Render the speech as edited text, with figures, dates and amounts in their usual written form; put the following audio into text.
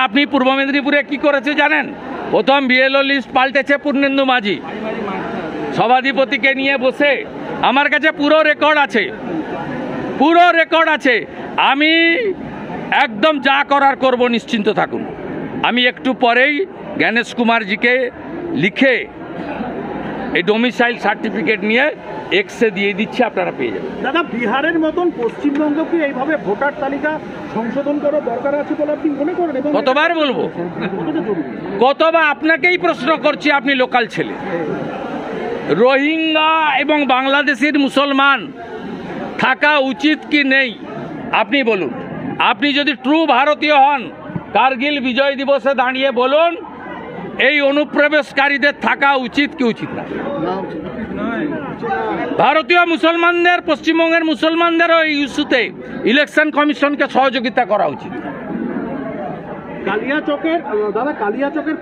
আপনি পূর্ব মেদিনীপুরে কি করেছে জানেন? প্রথম বিএলও লিস্ট পাল্টেছে পূর্ণেন্দু মাঝি, সভাধিপতিকে নিয়ে বসে। আমার কাছে পুরো রেকর্ড আছে, আমি একদম যা করার করব, নিশ্চিন্ত থাকুন। আমি একটু পরেই জ্ঞানেশ কুমারজিকে লিখে এই ডোমিসাইল সার্টিফিকেট নিয়ে এক্সে দিয়ে দিচ্ছি, আপনারা পেয়ে যাবেন। দাদা, বিহারের মতন পশ্চিমবঙ্গকে এইভাবে ভোটার তালিকা সংশোধন করার দরকার আছে বলে আপনি মনে করেন? কতবার বলবো, কতবার আপনাকেই প্রশ্ন করছি, আপনি লোকাল ছেলে। রোহিঙ্গা এবং বাংলাদেশের মুসলমান থাকা উচিত কি নেই আপনি বলুন। আপনি যদি ট্রু ভারতীয় হন, কার্গিল বিজয় দিবসে দাঁড়িয়ে বলুন এই অনুপ্রবেশকারীদের থাকা উচিত কি উচিত না। ভারতীয় মুসলমানদের, পশ্চিমবঙ্গের মুসলমানদেরও এই ইস্যুতে ইলেকশন কমিশনকে সহযোগিতা করা উচিত। কালিয়াচকের